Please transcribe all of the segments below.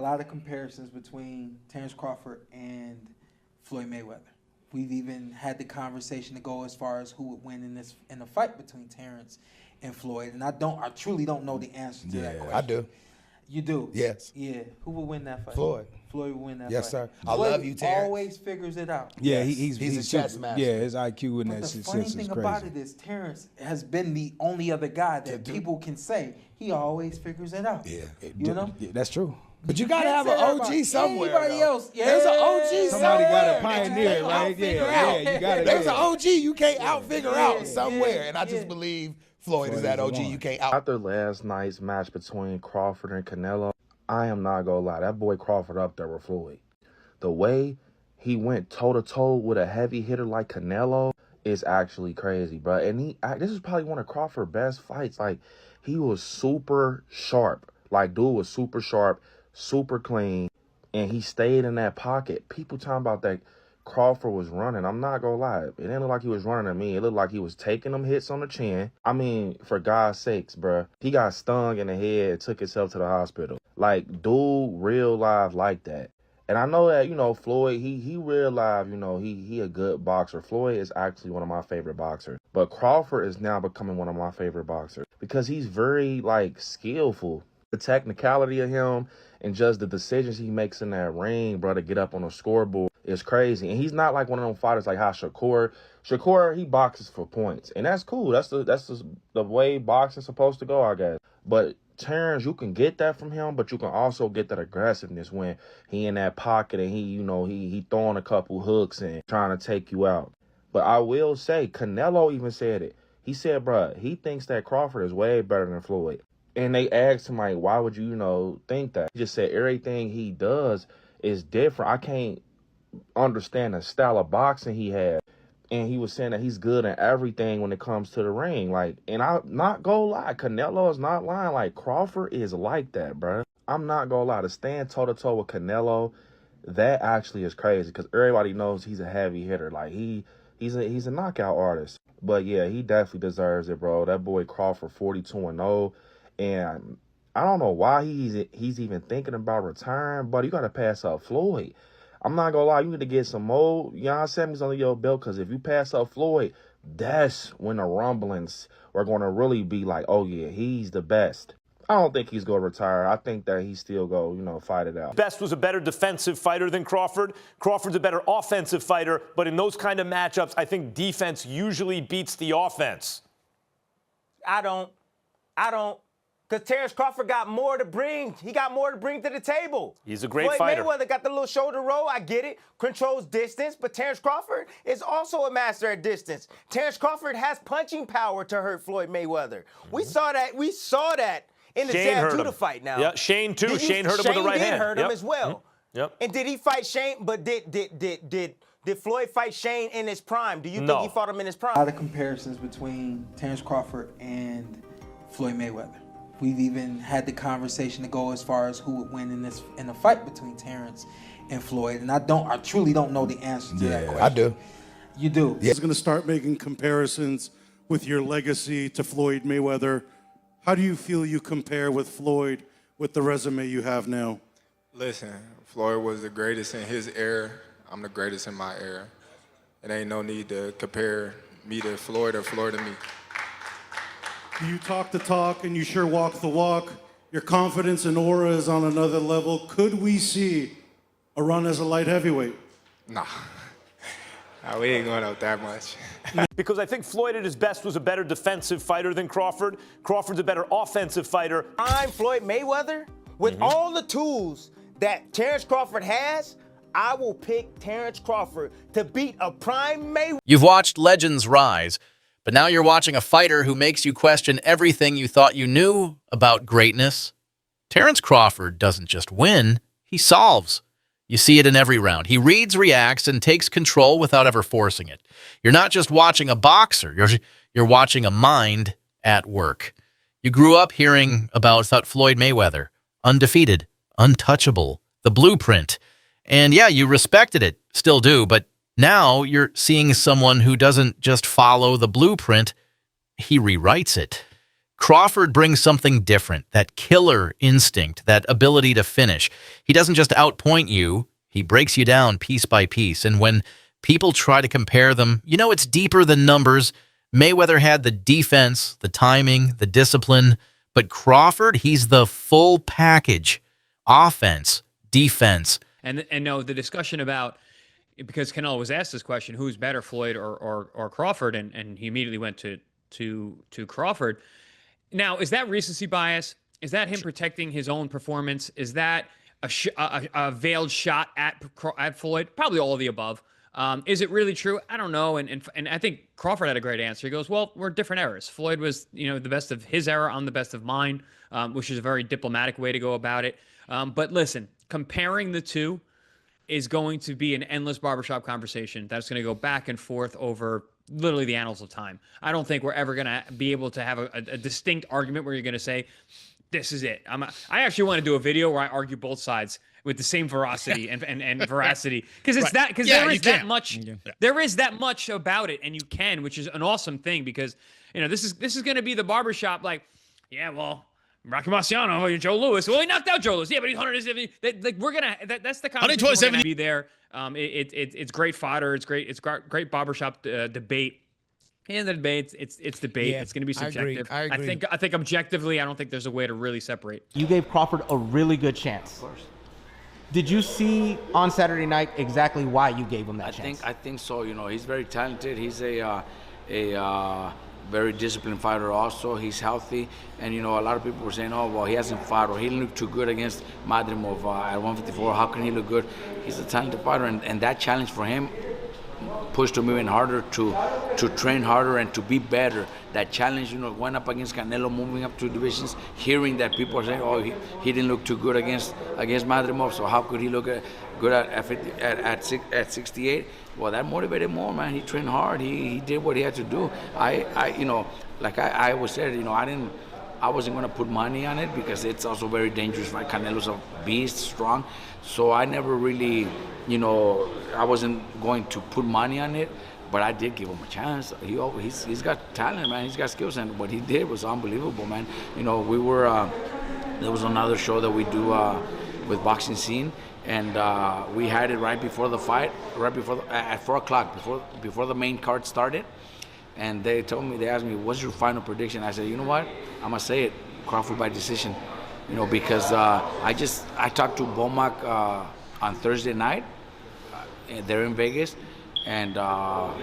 A lot of comparisons between Terrence Crawford and Floyd Mayweather. We've even had the conversation to go as far as who would win in a fight between Terrence and Floyd. And I truly don't know the answer to that question. I do. You do? Yes. Yeah. Who would win that fight? Floyd. Floyd would win that fight. Yes, sir. I Floyd love you, Terrence. always figures it out. Yeah, Yes. He's a chess master. Yeah, his IQ and But that the shit funny is thing crazy. about it is Terrence has been the only other guy that people can say he always figures it out. Yeah. You know? Yeah, that's true. But you gotta have an OG somewhere. Anybody though. else? Yeah. There's an OG Somebody got somewhere to pioneer, that you right? can't Yeah, out-figure yeah, you got to. There's an OG you can't out-figure out somewhere. yeah, And I just believe Floyd is that is OG the one. you can't out. After last night's match between Crawford and Canelo, I am not gonna lie, that boy Crawford up there with Floyd. The way he went toe-to-toe with a heavy hitter like Canelo is actually crazy, bro. And this is probably one of Crawford's best fights. Like, he was super sharp. Like, dude was super sharp, super clean, and he stayed in that pocket. People talking about that Crawford was running. I'm not gonna lie. It didn't look like he was running at me. It looked like he was taking them hits on the chin. I mean, for God's sakes, bruh. He got stung in the head and took himself to the hospital. Like, dude, real life like that. And I know that, Floyd, he real life, he a good boxer. Floyd is actually one of my favorite boxers. But Crawford is now becoming one of my favorite boxers because he's very, skillful. The technicality of him and just the decisions he makes in that ring, bro, to get up on the scoreboard is crazy. And he's not like one of them fighters like how Shakur, he boxes for points. And that's cool. That's the way boxing's supposed to go, I guess. But Terrence, you can get that from him, but you can also get that aggressiveness when he in that pocket and he throwing a couple hooks and trying to take you out. But I will say, Canelo even said it. He said, bro, he thinks that Crawford is way better than Floyd. And they asked him, like, why would you, think that? He just said everything he does is different. I can't understand the style of boxing he has. And he was saying that he's good in everything when it comes to the ring. And I'm not gonna lie, Canelo is not lying. Like, Crawford is like that, bro. I'm not gonna lie. To stand toe-to-toe with Canelo, that actually is crazy because everybody knows he's a heavy hitter. Like, he's a knockout artist. But, yeah, he definitely deserves it, bro. That boy Crawford, 42-0. And I don't know why he's even thinking about retiring, but you got to pass up Floyd. I'm not going to lie, you need to get some more semis under your belt because if you pass up Floyd, that's when the rumblings are going to really be like, oh, yeah, he's the best. I don't think he's going to retire. I think that he still go, fight it out. Best was a better defensive fighter than Crawford. Crawford's a better offensive fighter, but in those kind of matchups, I think defense usually beats the offense. I don't. Because Terrence Crawford got more to bring. He got more to bring to the table. He's a great Floyd fighter. Mayweather got the little shoulder roll. I get it. Controls distance. But Terrence Crawford is also a master at distance. Terrence Crawford has punching power to hurt Floyd Mayweather. We saw that in the Sam Judah fight now. Yeah, Shane too. Shane hurt him with the right hand. Shane did hurt him as well. Yep. And did he fight Shane? But did Floyd fight Shane in his prime? Do you think he fought him in his prime? A lot of comparisons between Terrence Crawford and Floyd Mayweather. We've even had the conversation to go as far as who would win in a fight between Terrence and Floyd. And I truly don't know the answer to that question. I do. You do? Yeah. I was going to start making comparisons with your legacy to Floyd Mayweather. How do you feel you compare with Floyd with the resume you have now? Listen, Floyd was the greatest in his era. I'm the greatest in my era. It ain't no need to compare me to Floyd or Floyd to me. You talk the talk and you sure walk the walk. Your confidence and aura is on another level. Could we see a run as a light heavyweight? Nah. We ain't going out that much. Because I think Floyd at his best was a better defensive fighter than Crawford. Crawford's a better offensive fighter. I'm Floyd Mayweather. With all the tools that Terrence Crawford has, I will pick Terrence Crawford to beat a prime Mayweather. You've watched legends rise, but now you're watching a fighter who makes you question everything you thought you knew about greatness. Terrence Crawford doesn't just win, he solves. You see it in every round. He reads, reacts, and takes control without ever forcing it. You're not just watching a boxer, you're watching a mind at work. You grew up hearing about Floyd Mayweather, undefeated, untouchable, the blueprint. And yeah, you respected it, still do, but now you're seeing someone who doesn't just follow the blueprint, he rewrites it. Crawford brings something different, that killer instinct, that ability to finish. He doesn't just outpoint you, he breaks you down piece by piece. And when people try to compare them, you know it's deeper than numbers. Mayweather had the defense, the timing, the discipline, but Crawford, he's the full package. Offense, defense. And no, the discussion about, because Canelo was asked this question, who's better, Floyd or Crawford, and he immediately went to Crawford. Now, is that recency bias? Is that him protecting his own performance? Is that a veiled shot at Floyd? Probably all of the above. Is it really true? I don't know. And I think Crawford had a great answer. He goes, well, we're different eras. Floyd was, the best of his era. I'm the best of mine, which is a very diplomatic way to go about it. But listen, comparing the two is going to be an endless barbershop conversation that's going to go back and forth over literally the annals of time. I don't think we're ever going to be able to have a distinct argument where you're going to say, this is it. I actually want to do a video where I argue both sides with the same veracity and veracity, because it's that, because there is that much, there is that much about it, and you can, which is an awesome thing, because this is going to be the barbershop, like, yeah, well, Rocky Marciano, Joe Louis. Well, he knocked out Joe Louis. Yeah, but he's 170. Like, we're gonna. That's the conversation we're gonna be there. It's great fodder. It's great. It's great barbershop debate. And the debate, it's debate. Yeah, it's going to be subjective. I agree. I think objectively, I don't think there's a way to really separate. You gave Crawford a really good chance. Of course. Did you see on Saturday night exactly why you gave him that chance? I think so. He's very talented. He's a very disciplined fighter also. He's healthy. And, a lot of people were saying, oh, well, he hasn't fought, or he didn't look too good against Madrimov at 154. How can he look good? He's a talented fighter, and that challenge for him pushed him even harder to train harder and to be better. That challenge, went up against Canelo, moving up 2 divisions, hearing that people are saying, oh, he didn't look too good against Madrimov, so how could he look good at 68? Well, that motivated him more, man. He trained hard. He did what he had to do. Like I always said, I wasn't going to put money on it because it's also very dangerous, right? Canelo's a beast, strong. So I never really, I wasn't going to put money on it, but I did give him a chance. He's got talent, man. He's got skills, and what he did was unbelievable, man. We were, there was another show that we do with Boxing Scene, and we had it right before the fight, at 4 o'clock, before the main card started. And they asked me, what's your final prediction? I said, you know what? I'm going to say it, Crawford by decision. Because I talked to Bomac on Thursday night. They're in Vegas. And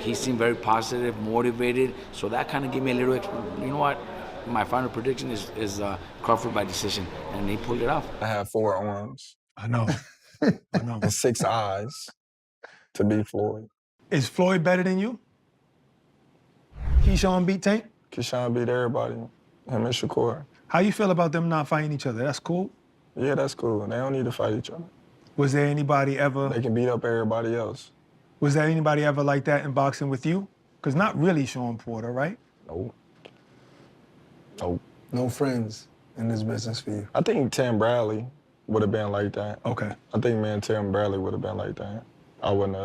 he seemed very positive, motivated. So that kind of gave me a little, you know what? My final prediction is Crawford by decision. And he pulled it off. I have 4 arms. I know. And 6 eyes to beat Floyd. Is Floyd better than you? Keyshawn beat Tank? Keyshawn beat everybody. Him and Shakur. How you feel about them not fighting each other? That's cool? Yeah, that's cool. They don't need to fight each other. Was there anybody ever... They can beat up everybody else. Was there anybody ever like that in boxing with you? Because not really Sean Porter, right? Nope. Nope. No friends in this business for you? I think Tim Bradley would have been like that. Okay. I think Tim Bradley would have been like that. I wouldn't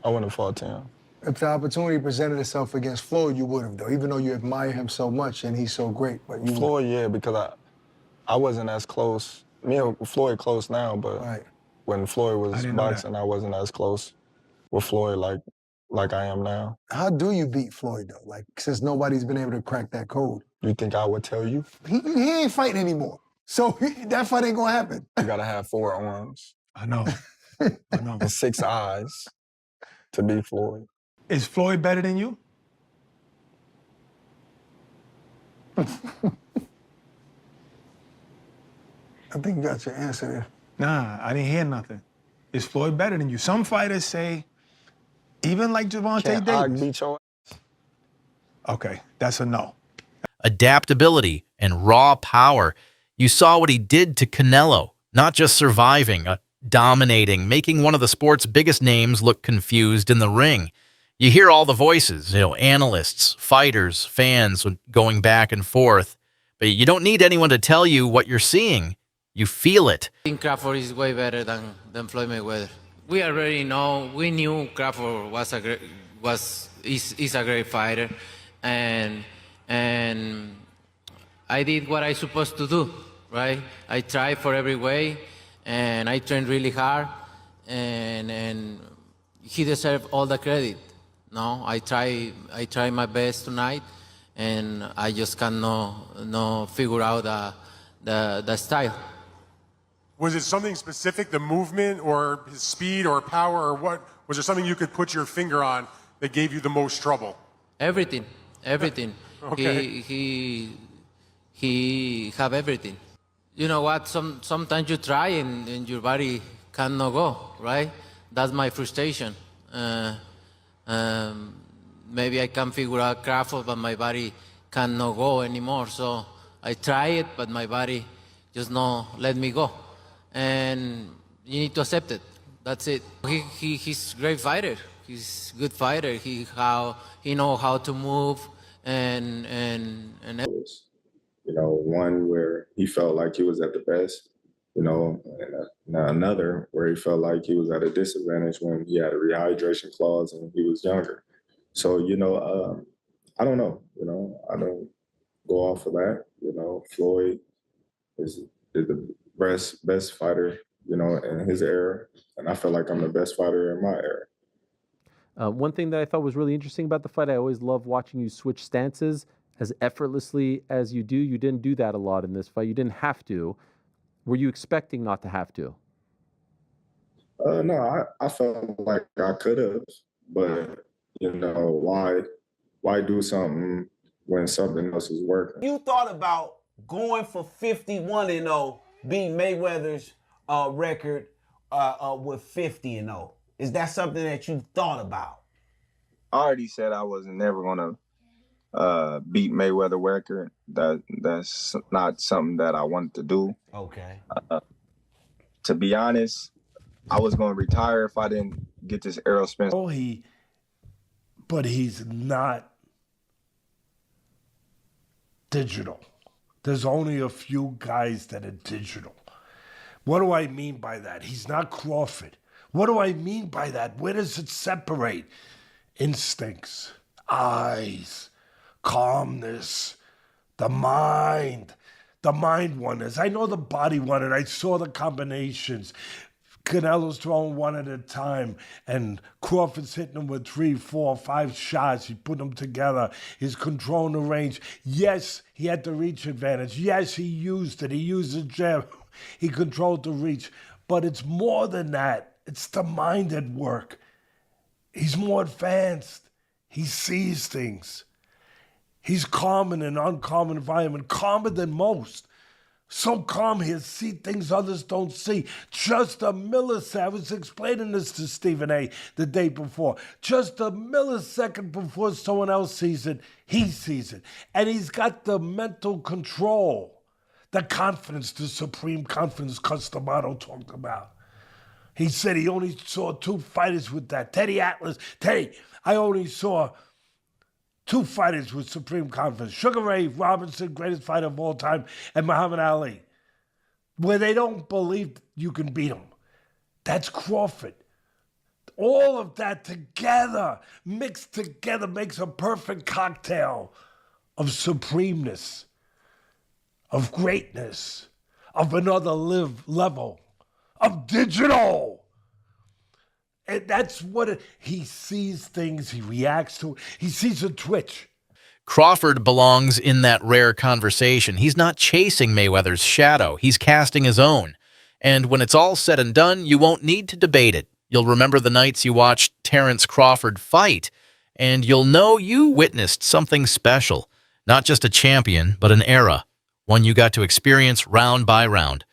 have fought Tim. If the opportunity presented itself against Floyd, you would have, though, even though you admire him so much and he's so great. But you Floyd, yeah, because I wasn't as close. Me and Floyd close now, but when Floyd was boxing, I wasn't as close with Floyd like I am now. How do you beat Floyd, though? Like, since nobody's been able to crack that code. You think I would tell you? He ain't fighting anymore. So that fight ain't gonna happen. You gotta have 4 arms. I know. And 6 eyes to beat Floyd. Is Floyd better than you? I think you got your answer there. Nah, I didn't hear nothing. Is Floyd better than you? Some fighters say, even like Gervonta Davis. Beat your ass? Okay, that's a no. Adaptability and raw power. You saw what he did to Canelo, not just surviving, dominating, making one of the sport's biggest names look confused in the ring. You hear all the voices, analysts, fighters, fans going back and forth, but you don't need anyone to tell you what you're seeing. You feel it. I think Crawford is way better than Floyd Mayweather. We already know. We knew Crawford is a great fighter, and I did what I supposed to do, right? I tried for every way, and I trained really hard, and he deserved all the credit. No, I try my best tonight, and I just cannot figure out the style. Was it something specific, the movement or his speed or power, or what? Was there something you could put your finger on that gave you the most trouble? Everything. Okay. He have everything. You know what? Sometimes you try and your body cannot go, right? That's my frustration. Maybe I can figure out Crawford, but my body cannot go anymore. So I try it, but my body just not let me go. And you need to accept it. That's it. He's a great fighter. He's a good fighter. He know how to move and you know, one where he felt like he was at the best, you know, and another where he felt like he was at a disadvantage when he had a rehydration clause and he was younger. So, you know, I don't know, you know, I don't go off of that. You know, Floyd is the best fighter, you know, in his era, and I feel like I'm the best fighter in my era. One thing that I thought was really interesting about the fight, I always love watching you switch stances as effortlessly as you do. You didn't do that a lot in this fight. You didn't have to. Were you expecting not to have to? No, I felt like I could have, but, you know, why do something when something else is working? You thought about going for 51-0, beating Mayweather's record with 50-0. Is that something that you thought about? I already said I was never gonna beat Mayweather record. That's not something that I wanted to do. Okay. To be honest, I was gonna retire if I didn't get this Errol Spence. But he's not digital. There's only a few guys that are digital. What do I mean by that? He's not Crawford. What do I mean by that? Where does it separate? Instincts, eyes, calmness, the mind wonders. I know the body wondered. I saw the combinations. Canelo's throwing one at a time, and Crawford's hitting him with 3, 4, 5 shots. He put them together. He's controlling the range. Yes, he had the reach advantage. Yes, he used it. He used the jab. He controlled the reach. But it's more than that. It's the mind at work. He's more advanced. He sees things. He's calm in an uncommon environment, calmer than most. So calm he'll see things others don't see. Just a millisecond. I was explaining this to Stephen A. the day before. Just a millisecond before someone else sees it, he sees it. And he's got the mental control, the confidence, the supreme confidence Customato talked about. He said he only saw 2 fighters with that. Teddy Atlas. Teddy, I only saw 2 fighters with supreme confidence. Sugar Ray Robinson, greatest fighter of all time, and Muhammad Ali. Where they don't believe you can beat him. That's Crawford. All of that together, mixed together, makes a perfect cocktail of supremeness, of greatness, of another level. Of digital. And that's what he sees things, he reacts to it, he sees a twitch. Crawford belongs in that rare conversation. He's not chasing Mayweather's shadow. He's casting his own. And when it's all said and done, you won't need to debate it. You'll remember the nights you watched Terence Crawford fight, and you'll know you witnessed something special. Not just a champion, but an era. One you got to experience round by round.